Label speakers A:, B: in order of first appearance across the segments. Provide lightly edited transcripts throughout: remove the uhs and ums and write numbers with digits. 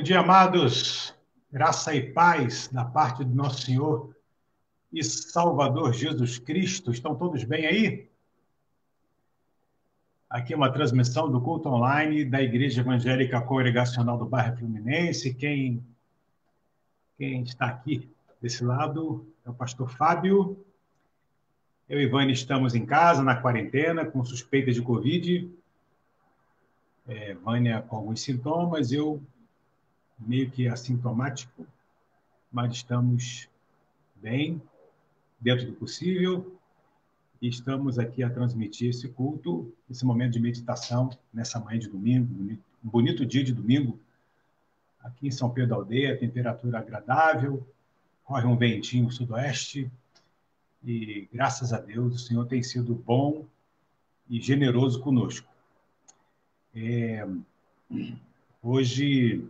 A: dia, amados. Graça e paz da parte do nosso Senhor e Salvador Jesus Cristo. Estão todos bem aí? Aqui é uma transmissão do culto online da Igreja Evangélica Congregacional do Bairro Fluminense. Quem está aqui desse lado é o pastor Fábio. Eu e Ivane estamos em casa, na quarentena, com suspeita de Covid. Vânia com alguns sintomas, eu meio que assintomático, mas estamos bem, dentro do possível, e estamos aqui a transmitir esse culto, esse momento de meditação, nessa manhã de domingo, um bonito dia de domingo, aqui em São Pedro da Aldeia, temperatura agradável, corre um ventinho sudoeste, e graças a Deus o Senhor tem sido bom e generoso conosco. Hoje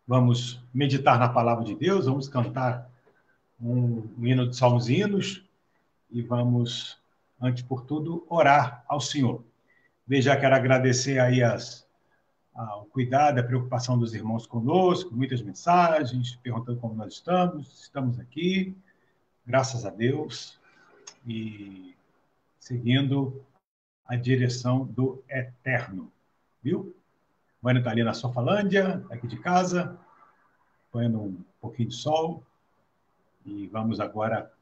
A: vamos meditar na Palavra de Deus, vamos cantar um hino de Salmos e Hinos, e vamos, antes por tudo, orar ao Senhor. Desde já quero agradecer aí o cuidado, a preocupação dos irmãos conosco, muitas mensagens, perguntando como nós estamos aqui, graças a Deus, e seguindo a direção do Eterno, viu? Vânia está ali na Sofalândia, aqui de casa, põendo um pouquinho de sol, e vamos agora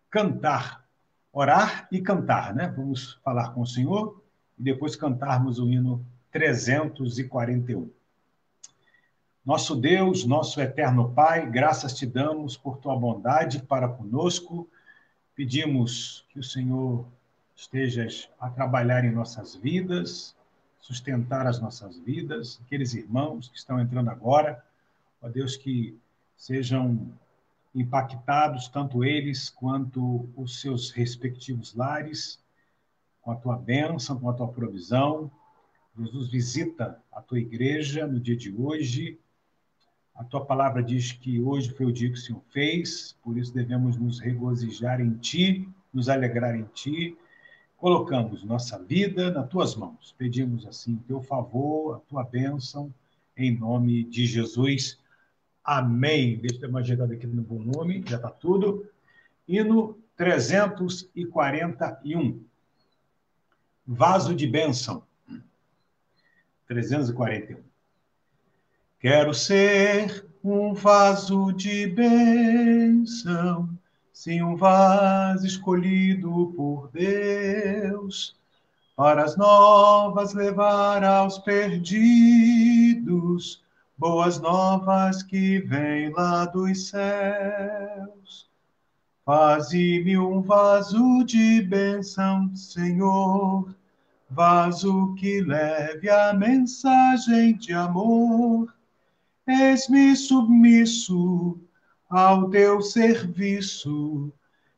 A: cantar, orar e cantar, né? Vamos falar com o Senhor e depois cantarmos o hino 341. Nosso Deus, nosso eterno Pai, graças te damos por tua bondade para conosco. Pedimos que o Senhor estejas a trabalhar em nossas vidas, sustentar as nossas vidas, aqueles irmãos que estão entrando agora, ó Deus, que sejam impactados, tanto eles quanto os seus respectivos lares, com a tua bênção, com a tua provisão. Jesus, visita a tua igreja no dia de hoje. A tua palavra diz que hoje foi o dia que o Senhor fez, por isso devemos nos regozijar em ti, nos alegrar em ti. Colocamos nossa vida nas tuas mãos. Pedimos assim o teu favor, a tua bênção, em nome de Jesus. Amém. Deixa eu dar uma ajeitada aqui no volume, já está tudo. Hino 341. Vaso de bênção. 341. Quero ser um vaso de bênção, sim, um vaso escolhido por Deus, para as novas levar aos perdidos, boas novas que vêm lá dos céus. Faze-me um vaso de bênção, Senhor, vaso que leve a mensagem de amor. Eis-me submisso ao teu serviço,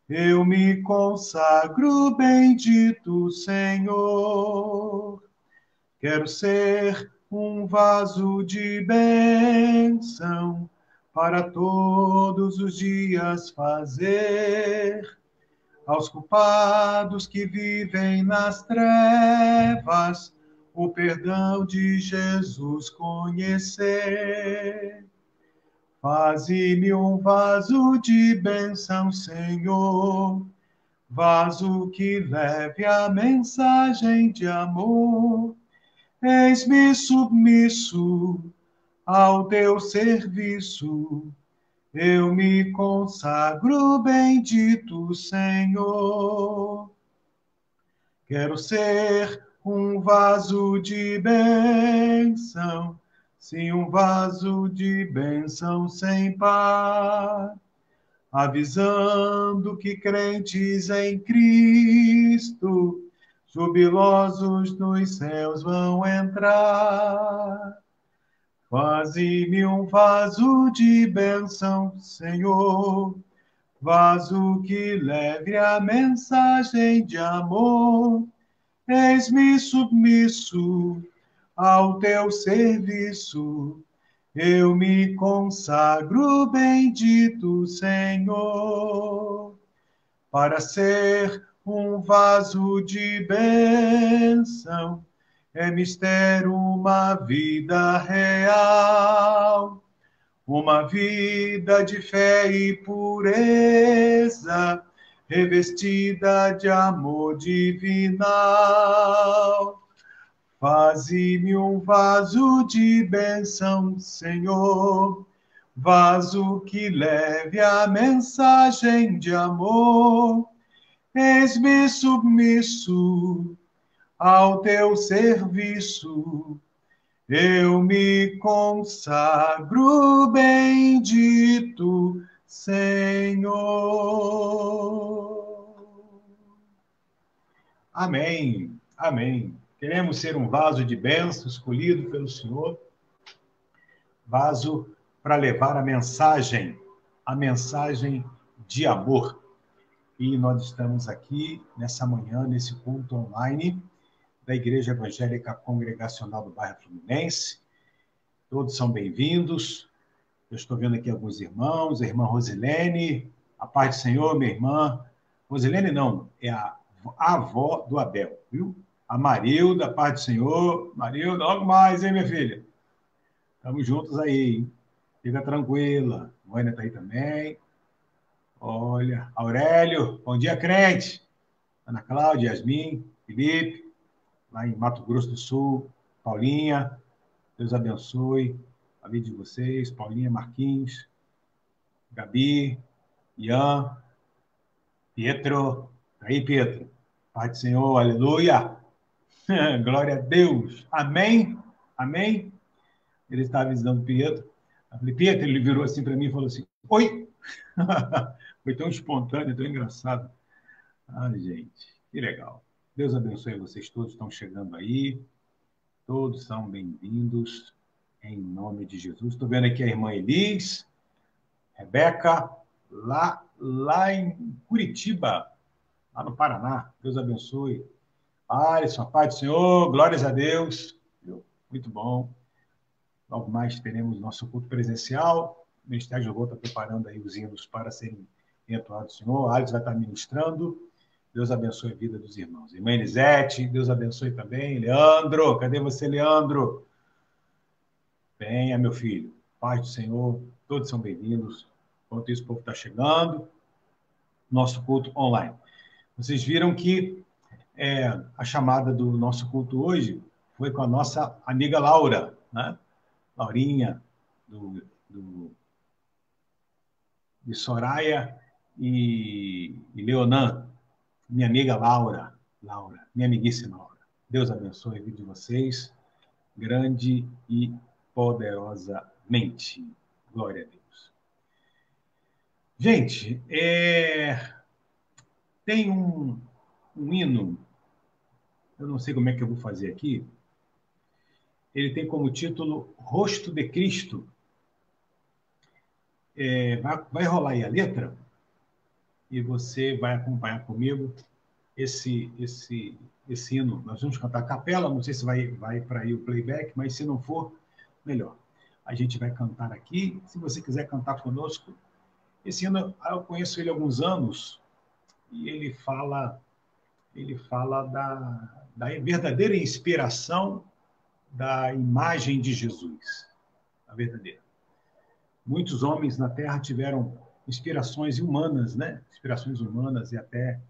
A: eu me consagro, bendito Senhor. Quero ser um vaso de bênção, para todos os dias fazer aos culpados que vivem nas trevas o perdão de Jesus conhecer. Faze-me um vaso de bênção, Senhor, vaso que leve a mensagem de amor. Eis-me submisso ao teu serviço, eu me consagro, bendito Senhor. Quero ser um vaso de bênção, sim, um vaso de bênção sem par, avisando que crentes em Cristo, jubilosos nos céus vão entrar. Faze-me um vaso de bênção, Senhor, vaso que leve a mensagem de amor. Eis-me submisso ao teu serviço, eu me consagro, bendito Senhor, para ser um vaso de bênção, é mistério uma vida real, uma vida de fé e pureza, revestida de amor divinal. Faze-me um vaso de bênção, Senhor, vaso que leve a mensagem de amor. Eis-me submisso ao teu serviço, eu me consagro, bendito Senhor. Amém, amém. Queremos ser um vaso de bênção escolhido pelo Senhor, vaso para levar a mensagem de amor. E nós estamos aqui nessa manhã, nesse culto online da Igreja Evangélica Congregacional do Bairro Fluminense. Todos são bem-vindos. Eu estou vendo aqui alguns irmãos, a irmã Rosilene, a paz do Senhor, minha irmã. Rosilene não, é a avó do Abel, viu? A Marilda, a paz do Senhor. Marilda, logo mais, hein, minha filha? Estamos juntos aí, hein? Fica tranquila. A Vânia está aí também. Olha, Aurélio, bom dia, crente. Ana Cláudia, Yasmin, Felipe, lá em Mato Grosso do Sul. Paulinha, Deus abençoe a vida de vocês. Paulinha, Marquinhos, Gabi, Ian, Pietro. Aí, Pietro. Pai do Senhor, aleluia. Glória a Deus. Amém? Amém? Ele estava visitando o Pietro. Eu falei, Pietro, ele virou assim para mim e falou assim, oi. Foi tão espontâneo, tão engraçado. Ai, gente, que legal. Deus abençoe vocês todos que estão chegando aí. Todos são bem-vindos em nome de Jesus. Estou vendo aqui a irmã Elis, Rebeca, lá em Curitiba, lá no Paraná. Deus abençoe. Alisson, a paz do Senhor, glórias a Deus. Muito bom. Logo mais teremos nosso culto presencial. O Ministério de Louvor está preparando aí os hinos para serem entoados do Senhor. Alisson vai estar ministrando. Deus abençoe a vida dos irmãos. Irmã Elisete, Deus abençoe também. Leandro, cadê você, Leandro? Venha, meu filho. Paz do Senhor, todos são bem-vindos. Enquanto isso, o povo está chegando. Nosso culto online. Vocês viram que a chamada do nosso culto hoje foi com a nossa amiga Laura, né? Laurinha, de Soraya e Leonan. Minha amiga Laura, minha amiguíssima Laura. Deus abençoe a vida de vocês, grande e poderosamente. Glória a Deus. Gente, tem um hino, eu não sei como é que eu vou fazer aqui, ele tem como título Rosto de Cristo. Vai rolar aí a letra e você vai acompanhar comigo esse hino. Nós vamos cantar a capela, não sei se vai para aí o playback, mas se não for, melhor. A gente vai cantar aqui. Se você quiser cantar conosco, esse hino, eu conheço ele há alguns anos, e ele fala da verdadeira inspiração da imagem de Jesus, a verdadeira. Muitos homens na Terra tiveram inspirações humanas, né? Inspirações humanas e até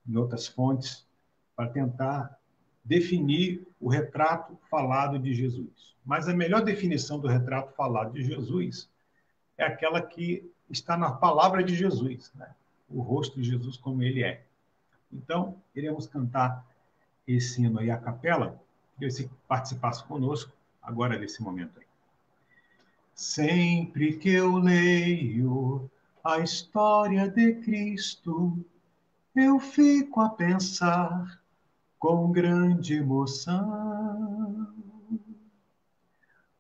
A: em outras fontes, para tentar definir o retrato falado de Jesus. Mas a melhor definição do retrato falado de Jesus é aquela que está na palavra de Jesus, né? O rosto de Jesus como ele é. Então, iremos cantar esse hino aí a capela, e você participasse conosco agora nesse momento aí. Sempre que eu leio a história de Cristo, eu fico a pensar com grande emoção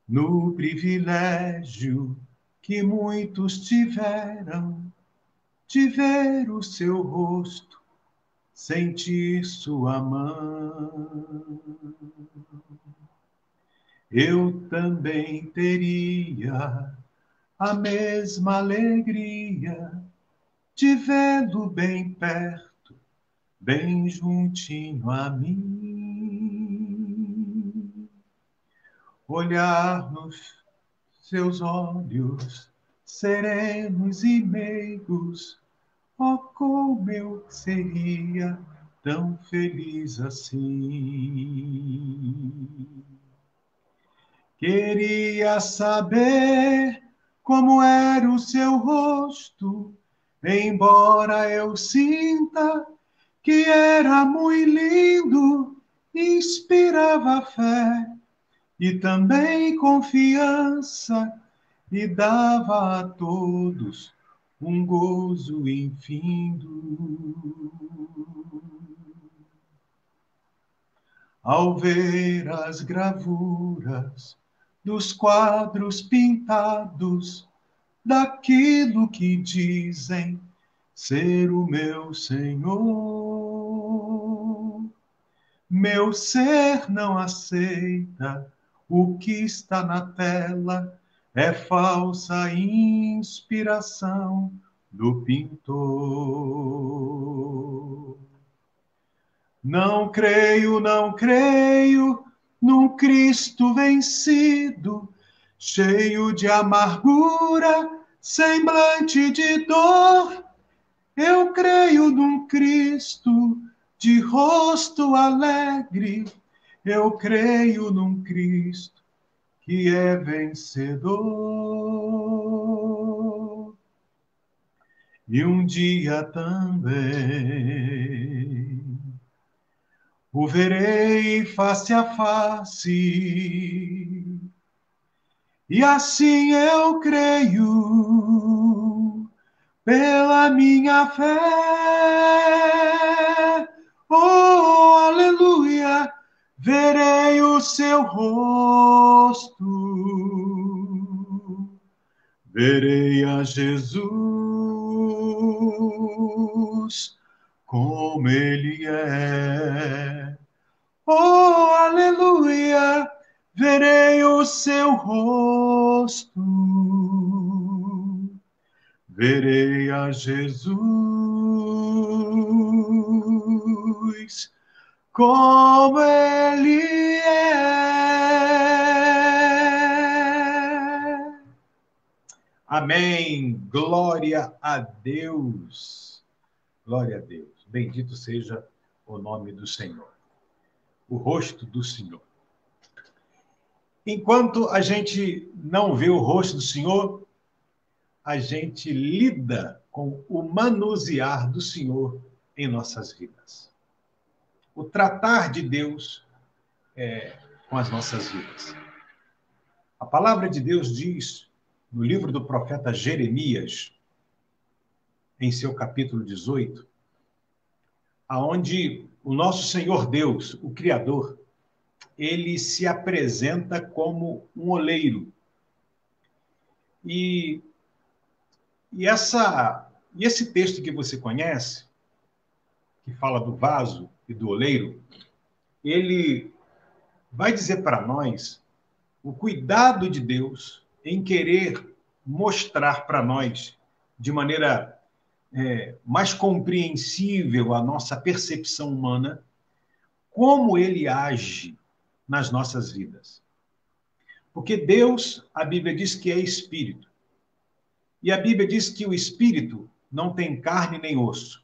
A: no privilégio que muitos tiveram de ver o seu rosto, sentir sua mão. Eu também teria a mesma alegria de vê-lo bem perto, bem juntinho a mim. olhar nos seus olhos serenos e meigos, oh, como eu seria tão feliz assim. Queria saber como era o seu rosto, embora eu sinta que era muito lindo, inspirava fé e também confiança, e dava a todos um gozo infindo. Ao ver as gravuras dos quadros pintados, daquilo que dizem ser o meu Senhor, meu ser não aceita o que está na tela, é falsa inspiração do pintor. Não creio num Cristo vencido, cheio de amargura, semblante de dor. Eu creio num Cristo de rosto alegre, eu creio num Cristo que é vencedor. E um dia também o verei face a face, e assim eu creio pela minha fé. Oh, aleluia, verei o seu rosto, verei a Jesus como ele é. Oh, aleluia, verei o seu rosto, verei a Jesus como ele é. Amém. Glória a Deus. Glória a Deus. Bendito seja o nome do Senhor. O rosto do Senhor. Enquanto a gente não vê o rosto do Senhor, a gente lida com o manusear do Senhor em nossas vidas. O tratar de Deus com as nossas vidas. A palavra de Deus diz, no livro do profeta Jeremias, em seu capítulo 18, aonde o nosso Senhor Deus, o Criador, ele se apresenta como um oleiro. E esse texto que você conhece, que fala do vaso e do oleiro, ele vai dizer para nós o cuidado de Deus em querer mostrar para nós, de maneira mais compreensível à nossa percepção humana, como ele age nas nossas vidas. Porque Deus, a Bíblia diz que é espírito. E a Bíblia diz que o espírito não tem carne nem osso.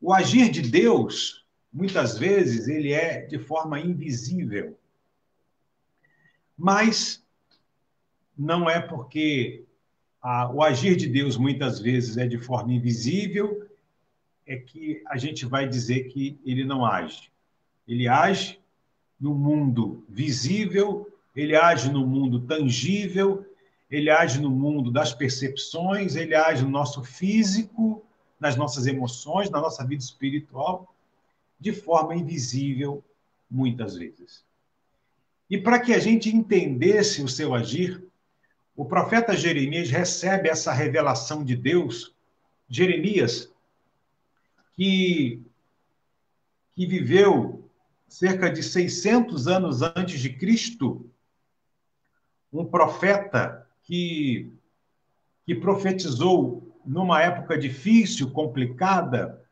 A: O agir de Deus, muitas vezes, ele é de forma invisível. Mas não é porque o agir de Deus, muitas vezes, é de forma invisível, é que a gente vai dizer que ele não age. Ele age no mundo visível, ele age no mundo tangível, ele age no mundo das percepções, ele age no nosso físico, nas nossas emoções, na nossa vida espiritual, de forma invisível, muitas vezes. E para que a gente entendesse o seu agir, o profeta Jeremias recebe essa revelação de Deus. Jeremias, que viveu cerca de 600 anos antes de Cristo, um profeta que profetizou numa época difícil, complicada,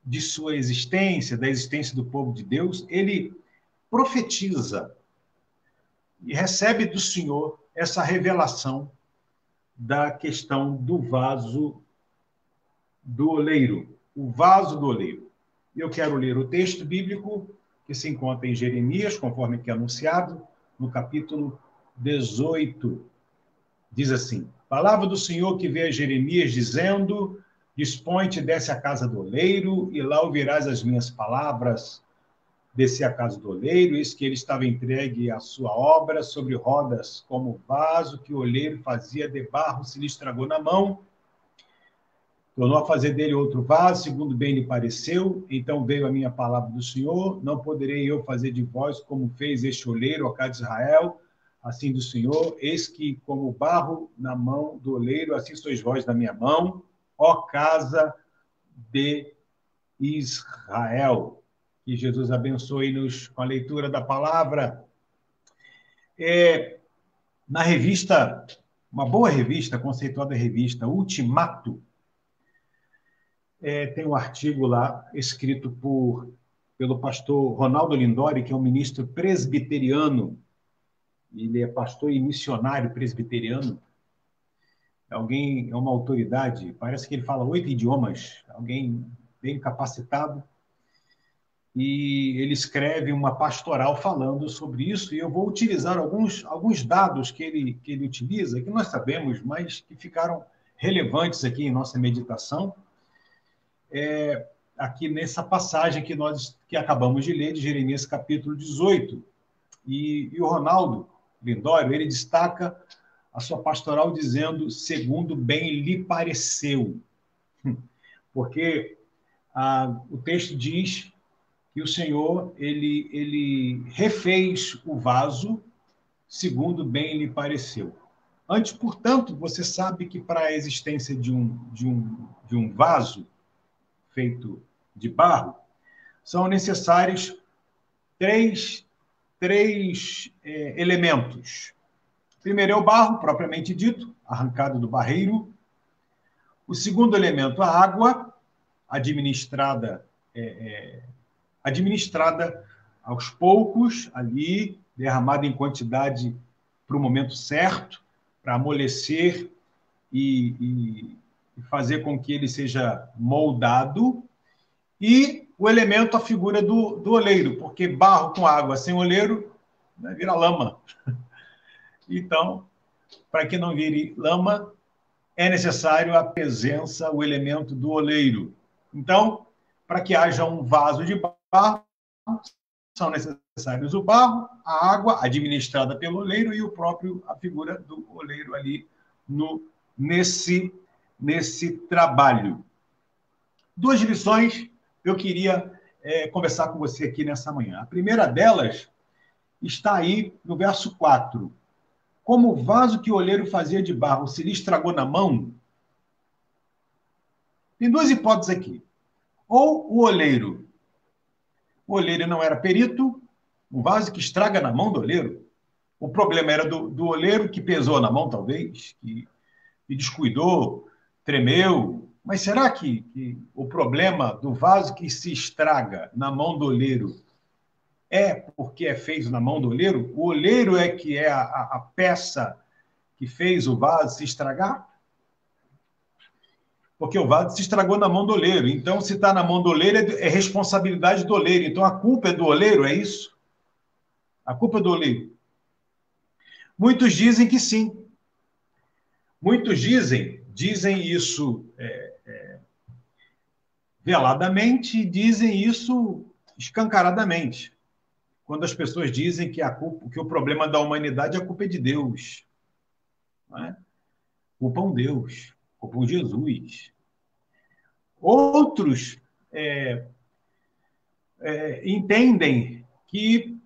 A: de sua existência, da existência do povo de Deus, ele profetiza e recebe do Senhor essa revelação da questão do vaso do oleiro, o vaso do oleiro. Eu quero ler o texto bíblico que se encontra em Jeremias, conforme que é anunciado, no capítulo 18. Diz assim: palavra do Senhor que veio a Jeremias, dizendo: dispõe-te, desce à casa do oleiro, e lá ouvirás as minhas palavras. Desci à casa do oleiro, eis que ele estava entregue à sua obra, sobre rodas, como vaso que o oleiro fazia de barro, se lhe estragou na mão. Tornou a fazer dele outro vaso, segundo bem lhe pareceu. Então veio a minha palavra do Senhor: não poderei eu fazer de vós como fez este oleiro, ó casa de Israel, assim do Senhor, eis que como barro na mão do oleiro, assim sois vós na minha mão, ó casa de Israel. Que Jesus abençoe-nos com a leitura da palavra. Na revista, uma boa revista, conceituada revista Ultimato, tem um artigo lá escrito pelo pastor Ronaldo Lindori, que é um ministro presbiteriano. Ele é pastor e missionário presbiteriano. É uma autoridade, parece que ele fala 8 idiomas, alguém bem capacitado. E ele escreve uma pastoral falando sobre isso, e eu vou utilizar alguns dados que ele utiliza, que nós sabemos, mas que ficaram relevantes aqui em nossa meditação, aqui nessa passagem que acabamos de ler, de Jeremias capítulo 18. E o Ronaldo Lindório, ele destaca a sua pastoral dizendo, segundo bem lhe pareceu. Porque o texto diz que o Senhor ele refez o vaso segundo bem lhe pareceu. Antes, portanto, você sabe que para a existência de um vaso feito de barro, são necessários três elementos. Primeiro é o barro, propriamente dito, arrancado do barreiro. O segundo elemento, a água, administrada aos poucos, ali, derramada em quantidade para o momento certo, para amolecer e fazer com que ele seja moldado. E o elemento, a figura do oleiro, porque barro com água sem oleiro, né, vira lama. Então, para que não vire lama, é necessário a presença, o elemento do oleiro. Então, para que haja um vaso de barro, são necessários o barro, a água administrada pelo oleiro e a figura do oleiro ali nesse trabalho. Duas lições eu queria conversar com você aqui nessa manhã. A primeira delas está aí no verso 4. Como o vaso que o oleiro fazia de barro se lhe estragou na mão, tem duas hipóteses aqui. Ou o oleiro não era perito, um vaso que estraga na mão do oleiro. O problema era do oleiro que pesou na mão, talvez, que descuidou, tremeu. Mas será que o problema do vaso que se estraga na mão do oleiro é porque é feito na mão do oleiro? O oleiro é que é a peça que fez o vaso se estragar? Porque o vaso se estragou na mão do oleiro. Então, se está na mão do oleiro, é responsabilidade do oleiro. Então, a culpa é do oleiro, é isso? A culpa é do oleiro. Muitos dizem que sim. Muitos dizem isso veladamente e dizem isso escancaradamente. Quando as pessoas dizem que o problema da humanidade, a culpa é de Deus. Não é? Culpam Deus, culpam Jesus. Outros entendem que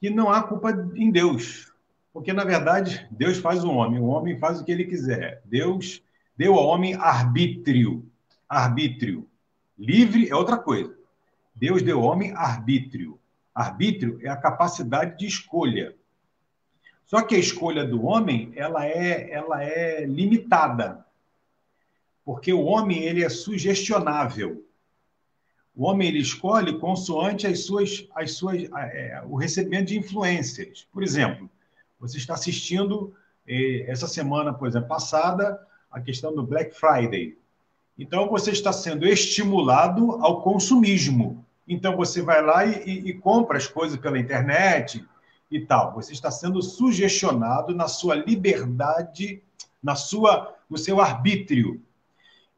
A: não há culpa em Deus, porque, na verdade, Deus faz o homem faz o que ele quiser. Deus deu ao homem arbítrio. Arbítrio. Livre é outra coisa. Deus deu ao homem arbítrio. Arbítrio é a capacidade de escolha. Só que a escolha do homem, ela é limitada, porque o homem ele é sugestionável. O homem ele escolhe consoante o recebimento de influências. Por exemplo, você está assistindo essa semana, por exemplo, passada, a questão do Black Friday. Então, você está sendo estimulado ao consumismo. Então, você vai lá e compra as coisas pela internet e tal. Você está sendo sugestionado na sua liberdade, no seu arbítrio.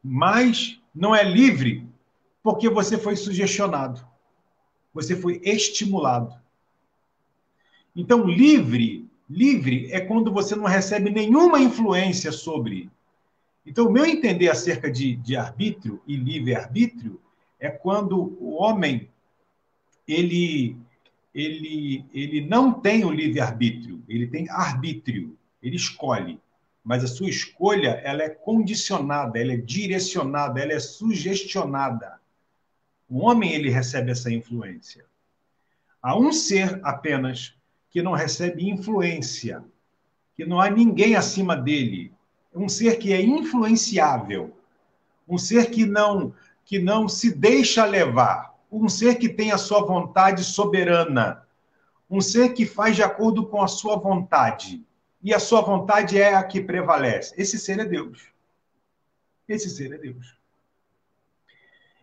A: Mas não é livre porque você foi sugestionado. Você foi estimulado. Então, livre é quando você não recebe nenhuma influência sobre. Então, o meu entender acerca de arbítrio e livre-arbítrio é quando o homem ele não tem o livre-arbítrio, ele tem arbítrio, ele escolhe. Mas a sua escolha ela é condicionada, ela é direcionada, ela é sugestionada. O homem ele recebe essa influência. Há um ser apenas que não recebe influência, que não há ninguém acima dele. Um ser que é influenciável, um ser que não se deixa levar, um ser que tem a sua vontade soberana, um ser que faz de acordo com a sua vontade, e a sua vontade é a que prevalece. Esse ser é Deus. Esse ser é Deus.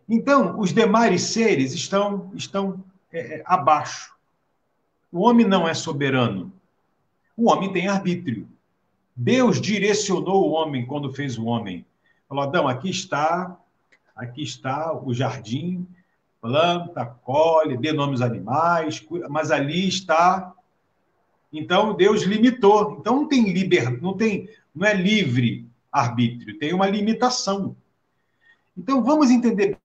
A: Então, os demais seres estão abaixo. O homem não é soberano. O homem tem arbítrio. Deus direcionou o homem quando fez o homem. Falou, Adão, aqui está o jardim, planta, colhe, dê nome aos animais, mas ali está. Então, Deus limitou. Então, não tem não é livre arbítrio, tem uma limitação. Então, vamos entender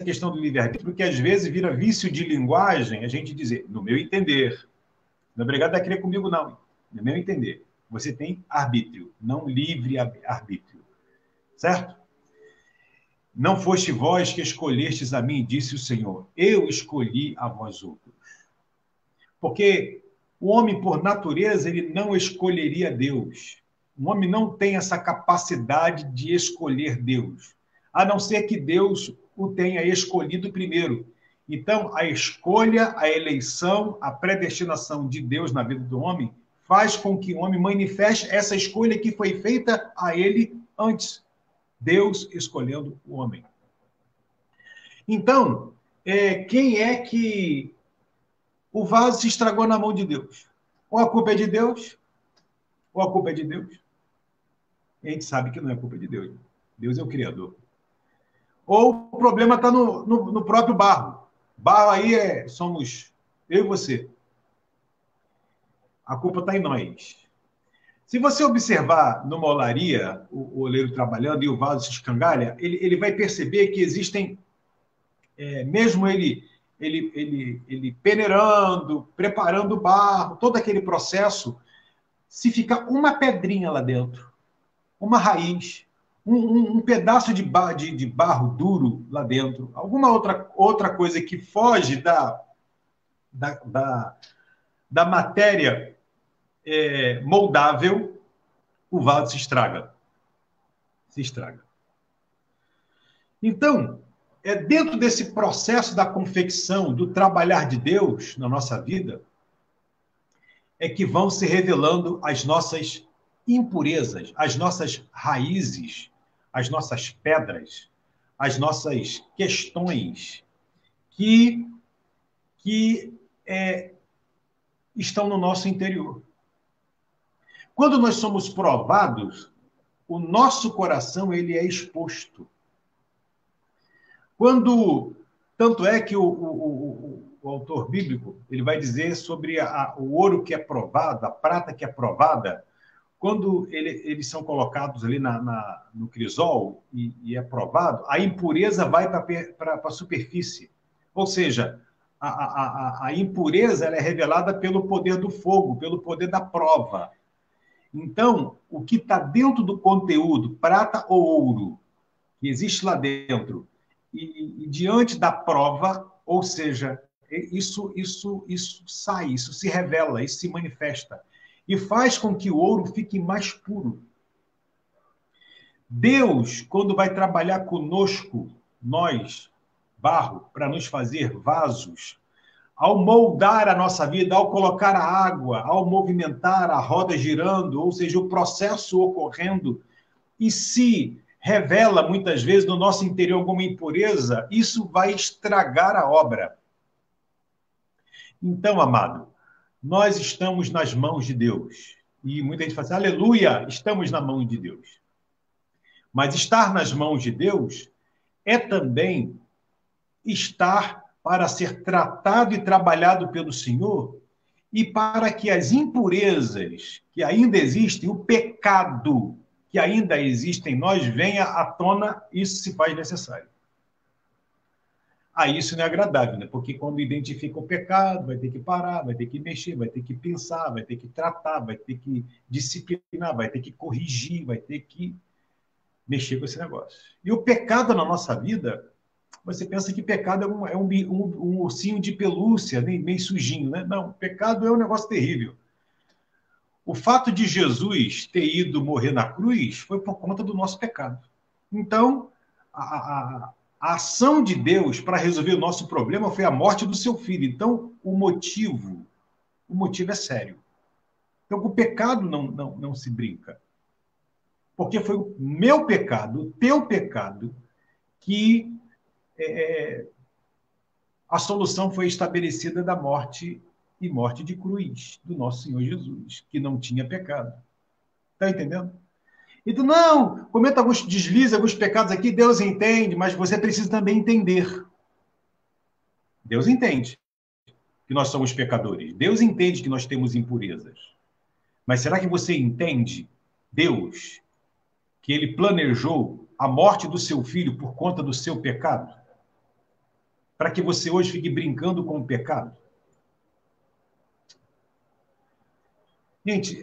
A: a questão do livre-arbítrio, porque às vezes vira vício de linguagem a gente dizer, no meu entender. Não é obrigado a crer comigo, não. No meu entender. Você tem arbítrio, não livre-arbítrio. Certo? Não foste vós que escolhestes a mim, disse o Senhor. Eu escolhi a vós outros. Porque o homem, por natureza, ele não escolheria Deus. O homem não tem essa capacidade de escolher Deus, a não ser que Deus o tenha escolhido primeiro. Então, a escolha, a eleição, a predestinação de Deus na vida do homem faz com que o homem manifeste essa escolha que foi feita a ele antes. Deus escolhendo o homem. Então, quem é que o vaso se estragou na mão de Deus? Ou a culpa é de Deus, ou a culpa é de Deus. E a gente sabe que não é culpa de Deus. Deus é o Criador. Ou o problema está no próprio barro. Barro aí somos eu e você. A culpa está em nós. Se você observar numa olaria, o oleiro trabalhando e o vaso se escangalha, ele vai perceber que existem, mesmo ele peneirando, preparando o barro, todo aquele processo, se ficar uma pedrinha lá dentro, uma raiz, um pedaço de barro duro lá dentro, alguma outra coisa que foge da matéria moldável, o vaso se estraga. Se estraga. Então, dentro desse processo da confecção, do trabalhar de Deus na nossa vida, é que vão se revelando as nossas impurezas, as nossas raízes, as nossas pedras, as nossas questões que estão no nosso interior. Quando nós somos provados, o nosso coração ele é exposto. Tanto é que o autor bíblico ele vai dizer sobre o ouro que é provado, a prata que é provada, quando eles são colocados ali no crisol e é provado, a impureza vai para a superfície. Ou seja, a impureza ela é revelada pelo poder do fogo, pelo poder da prova. Então, o que está dentro do conteúdo, prata ou ouro, que existe lá dentro, e diante da prova, ou seja, isso sai, isso se revela, isso se manifesta, e faz com que o ouro fique mais puro. Deus, quando vai trabalhar conosco, nós, barro para nos fazer vasos, ao moldar a nossa vida, ao colocar a água, ao movimentar a roda girando, ou seja, o processo ocorrendo, e se revela muitas vezes no nosso interior alguma impureza, isso vai estragar a obra. Então, amado, nós estamos nas mãos de Deus. E muita gente fala assim, aleluia, estamos na mão de Deus. Mas estar nas mãos de Deus é também estar para ser tratado e trabalhado pelo Senhor e para que as impurezas que ainda existem, o pecado que ainda existe em nós, venha à tona, isso se faz necessário. Aí isso não é agradável, né? Porque quando identifica o pecado, vai ter que parar, vai ter que mexer, vai ter que pensar, vai ter que tratar, vai ter que disciplinar, vai ter que corrigir, vai ter que mexer com esse negócio. E o pecado na nossa vida, você pensa que pecado é um ursinho de pelúcia, meio sujinho, né? Não, pecado é um negócio terrível. O fato de Jesus ter ido morrer na cruz foi por conta do nosso pecado. Então, a ação de Deus para resolver o nosso problema foi a morte do seu filho. Então, o motivo é sério. Então, o pecado não se brinca. Porque foi o meu pecado, o teu pecado, que a solução foi estabelecida da morte e morte de cruz do nosso Senhor Jesus, que não tinha pecado. Está entendendo? Então, não, cometa alguns deslizes, alguns pecados aqui, Deus entende, mas você precisa também entender. Deus entende que nós somos pecadores. Deus entende que nós temos impurezas. Mas será que você entende, Deus, que ele planejou a morte do seu filho por conta do seu pecado? Para que você hoje fique brincando com o pecado? Gente,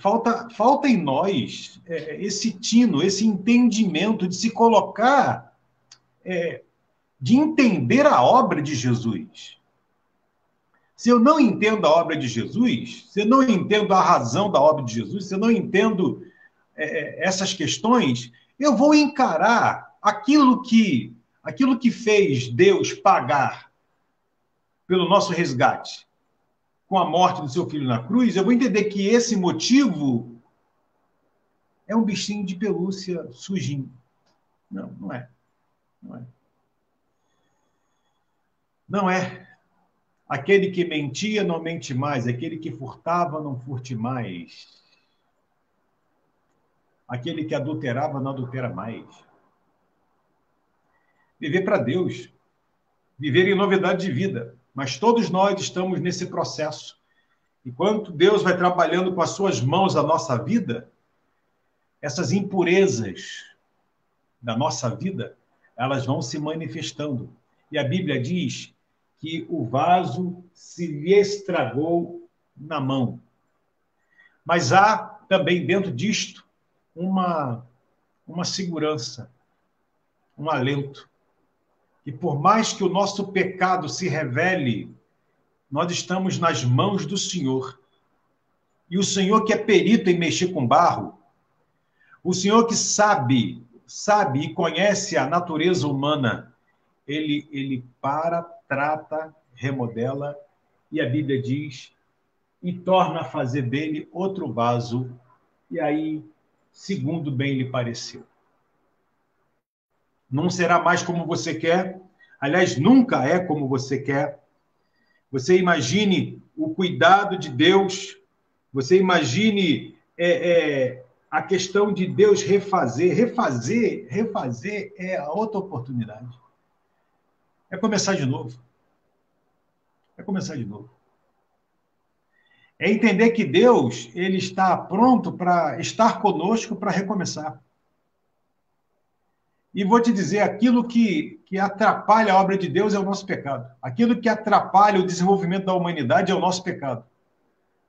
A: falta em nós esse tino, esse entendimento de se colocar, de entender a obra de Jesus. Se eu não entendo a obra de Jesus, se eu não entendo a razão da obra de Jesus, se eu não entendo essas questões, eu vou encarar aquilo que fez Deus pagar pelo nosso resgate com a morte do seu filho na cruz, eu vou entender que esse motivo é um bichinho de pelúcia sujinho. Não, não é. Não é. Não é. Aquele que mentia não mente mais, aquele que furtava não furte mais. Aquele que adulterava não adultera mais. Viver para Deus, viver em novidade de vida. Mas todos nós estamos nesse processo. Enquanto Deus vai trabalhando com as suas mãos a nossa vida, essas impurezas da nossa vida, elas vão se manifestando. E a Bíblia diz que o vaso se lhe estragou na mão. Mas há também dentro disto uma segurança, um alento. E por mais que o nosso pecado se revele, nós estamos nas mãos do Senhor. E o Senhor que é perito em mexer com barro, o Senhor que sabe e conhece a natureza humana, ele para, trata, remodela, e a Bíblia diz, e torna a fazer dele outro vaso, e aí, segundo bem lhe pareceu. Não será mais como você quer, aliás, nunca é como você quer. Você imagine o cuidado de Deus, você imagine a questão de Deus refazer é a outra oportunidade. É começar de novo. É começar de novo. É entender que Deus, ele está pronto para estar conosco para recomeçar. E vou te dizer, aquilo que atrapalha a obra de Deus é o nosso pecado. Aquilo que atrapalha o desenvolvimento da humanidade é o nosso pecado.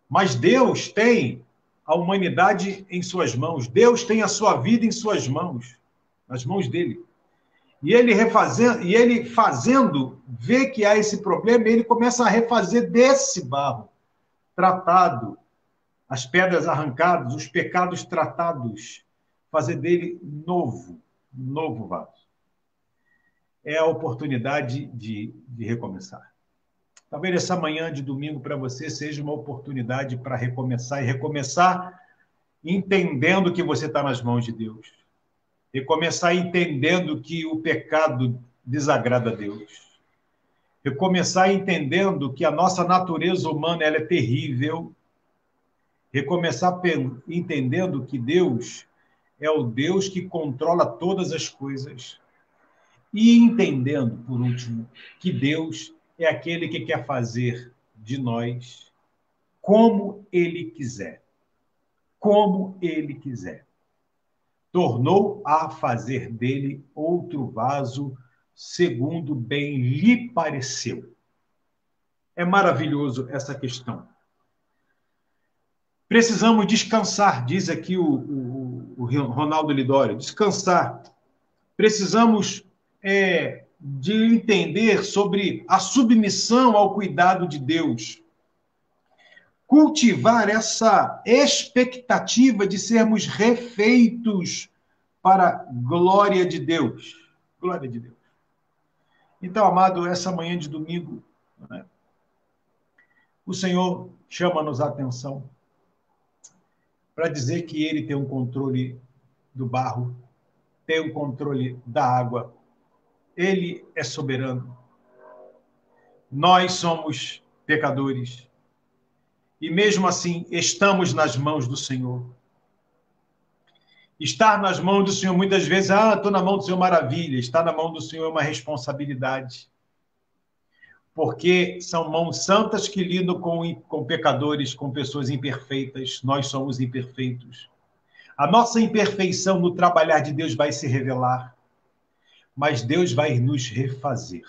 A: Mas Deus tem a humanidade em suas mãos. Deus tem a sua vida em suas mãos, nas mãos dele. E ele fazendo, vê que há esse problema, e ele começa a refazer desse barro tratado, as pedras arrancadas, os pecados tratados, fazer dele novo vaso. é a oportunidade de recomeçar. Talvez essa manhã de domingo para você seja uma oportunidade para recomeçar, e recomeçar entendendo que você está nas mãos de Deus. Recomeçar entendendo que o pecado desagrada a Deus. Recomeçar entendendo que a nossa natureza humana ela é terrível. Recomeçar entendendo que Deus é o Deus que controla todas as coisas. E entendendo, por último, que Deus é aquele que quer fazer de nós como Ele quiser. Como Ele quiser. Tornou a fazer dele outro vaso, segundo bem lhe pareceu. É maravilhoso essa questão. Precisamos descansar, diz aqui o Ronaldo Lidório, descansar. Precisamos de entender sobre a submissão ao cuidado de Deus. Cultivar essa expectativa de sermos refeitos para a glória de Deus. Glória de Deus. Então, amado, essa manhã de domingo, né, o Senhor chama-nos a atenção para dizer que Ele tem um controle do barro, tem um controle da água. Ele é soberano. Nós somos pecadores. E mesmo assim, estamos nas mãos do Senhor. Estar nas mãos do Senhor, muitas vezes, estou na mão do Senhor, maravilha. Estar na mão do Senhor é uma responsabilidade. Porque são mãos santas que lidam com pecadores, com pessoas imperfeitas. Nós somos imperfeitos. A nossa imperfeição no trabalhar de Deus vai se revelar. Mas Deus vai nos refazer.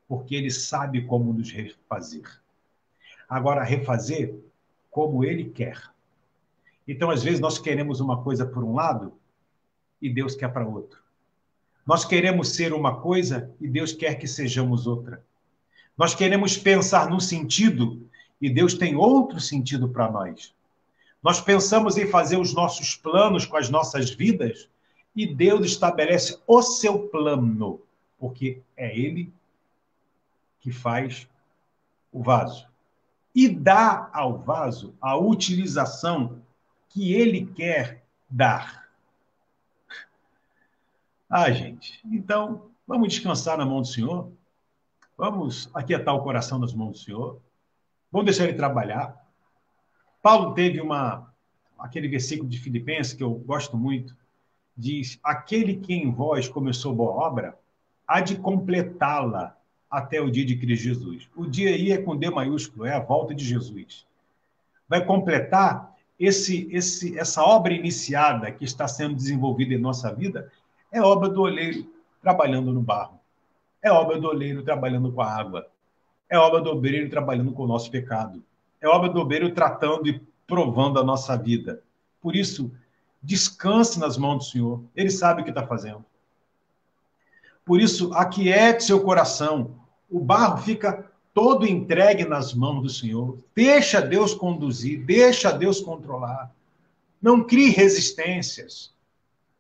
A: Porque Ele sabe como nos refazer. Agora, refazer como Ele quer. Então, às vezes, nós queremos uma coisa por um lado e Deus quer para outro. Nós queremos ser uma coisa e Deus quer que sejamos outra. Nós queremos pensar num sentido e Deus tem outro sentido para nós. Nós pensamos em fazer os nossos planos com as nossas vidas e Deus estabelece o seu plano, porque é Ele que faz o vaso. E dá ao vaso a utilização que Ele quer dar. Gente, então, vamos descansar na mão do Senhor, vamos aquietar o coração nas mãos do Senhor, vamos deixar Ele trabalhar. Paulo teve aquele versículo de Filipenses, que eu gosto muito, diz, aquele que em vós começou boa obra, há de completá-la até o dia de Cristo Jesus. O dia aí é com D maiúsculo, é a volta de Jesus. Vai completar essa obra iniciada que está sendo desenvolvida em nossa vida, é obra do oleiro trabalhando no barro. É obra do oleiro trabalhando com a água. É obra do obreiro trabalhando com o nosso pecado. É obra do obreiro tratando e provando a nossa vida. Por isso, descanse nas mãos do Senhor. Ele sabe o que está fazendo. Por isso, aquiete seu coração. O barro fica todo entregue nas mãos do Senhor. Deixa Deus conduzir, deixa Deus controlar. Não crie resistências.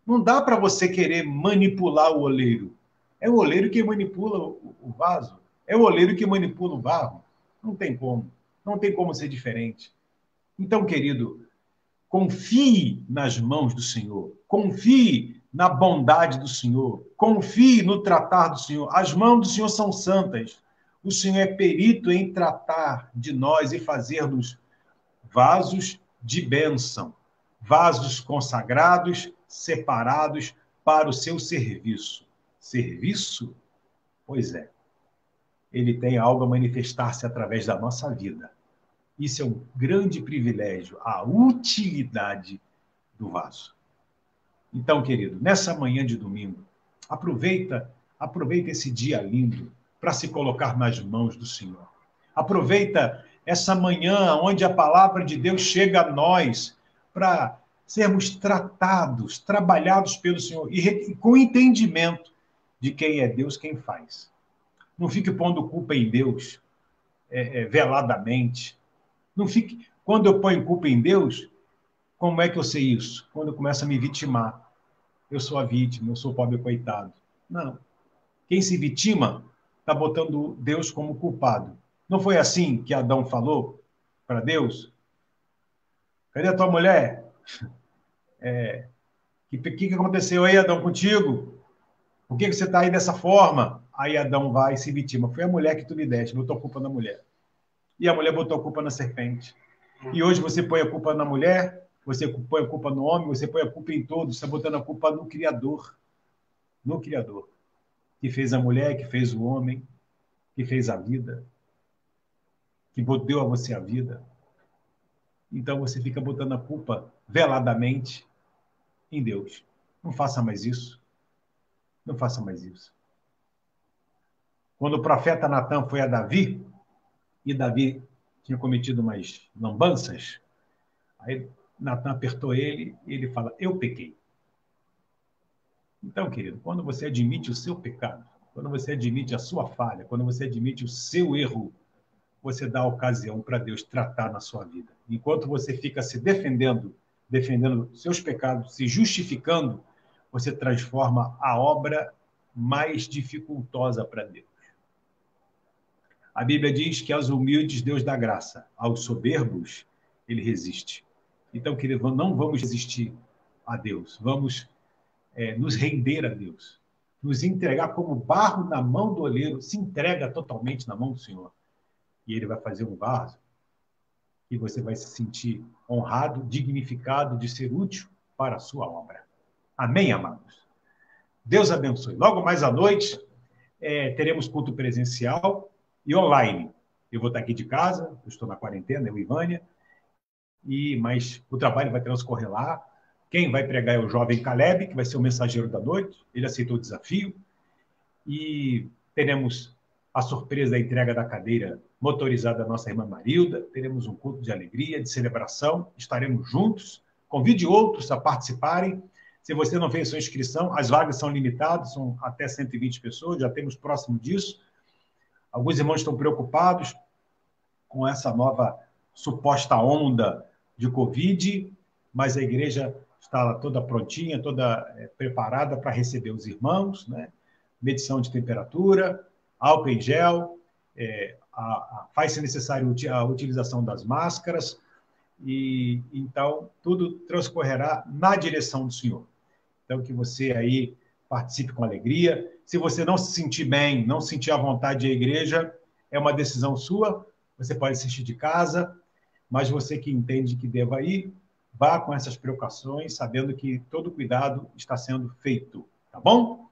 A: Não dá para você querer manipular o oleiro. É o oleiro que manipula o vaso. É o oleiro que manipula o barro. Não tem como. Não tem como ser diferente. Então, querido, confie nas mãos do Senhor. Confie na bondade do Senhor. Confie no tratar do Senhor. As mãos do Senhor são santas. O Senhor é perito em tratar de nós e fazer-nos vasos de bênção, vasos consagrados, separados para o seu serviço. Serviço? Pois é. Ele tem algo a manifestar-se através da nossa vida. Isso é um grande privilégio, a utilidade do vaso. Então, querido, nessa manhã de domingo, aproveita esse dia lindo para se colocar nas mãos do Senhor. Aproveita essa manhã onde a palavra de Deus chega a nós para sermos tratados, trabalhados pelo Senhor e com entendimento de quem é Deus, quem faz. Não fique pondo culpa em Deus veladamente. Não fique. Quando eu ponho culpa em Deus, como é que eu sei isso? Quando eu começo a me vitimar. Eu sou a vítima, eu sou o pobre coitado. Não. Quem se vitima está botando Deus como culpado. Não foi assim que Adão falou para Deus? Cadê a tua mulher? Que aconteceu aí, Adão, contigo? Por que você está aí dessa forma? Aí Adão vai e se vitima. Foi a mulher que tu me deste, botou a culpa na mulher. E a mulher botou a culpa na serpente. E hoje você põe a culpa na mulher, você põe a culpa no homem, você põe a culpa em todos, está botando a culpa no Criador. No Criador. Que fez a mulher, que fez o homem, que fez a vida, que deu a você a vida. Então você fica botando a culpa veladamente em Deus. Não faça mais isso. Não faça mais isso. Quando o profeta Natan foi a Davi, e Davi tinha cometido umas lambanças, aí Natan apertou ele e ele fala, eu pequei. Então, querido, quando você admite o seu pecado, quando você admite a sua falha, quando você admite o seu erro, você dá ocasião para Deus tratar na sua vida. Enquanto você fica se defendendo seus pecados, se justificando, você transforma a obra mais dificultosa para Deus. A Bíblia diz que aos humildes Deus dá graça, aos soberbos ele resiste. Então, querido, não vamos resistir a Deus, vamos nos render a Deus, nos entregar como barro na mão do oleiro, se entrega totalmente na mão do Senhor. E ele vai fazer um vaso e você vai se sentir honrado, dignificado de ser útil para a sua obra. Amém, amados? Deus abençoe. Logo mais à noite, teremos culto presencial e online. Eu vou estar aqui de casa, eu estou na quarentena, eu e Ivânia, mas o trabalho vai transcorrer lá. Quem vai pregar é o jovem Caleb, que vai ser o mensageiro da noite. Ele aceitou o desafio. E teremos a surpresa da entrega da cadeira motorizada da nossa irmã Marilda. Teremos um culto de alegria, de celebração. Estaremos juntos. Convide outros a participarem. Se você não fez sua inscrição, as vagas são limitadas, são até 120 pessoas, já temos próximo disso. Alguns irmãos estão preocupados com essa nova suposta onda de Covid, mas a igreja está toda prontinha, toda preparada para receber os irmãos, né? Medição de temperatura, álcool em gel, faz-se necessário a utilização das máscaras, e então tudo transcorrerá na direção do Senhor. Então, que você aí participe com alegria. Se você não se sentir bem, não sentir à vontade da igreja, é uma decisão sua, você pode assistir de casa, mas você que entende que deva ir, vá com essas precauções, sabendo que todo cuidado está sendo feito, tá bom?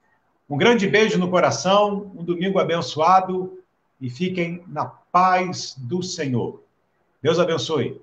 A: Um grande beijo no coração, um domingo abençoado e fiquem na paz do Senhor. Deus abençoe.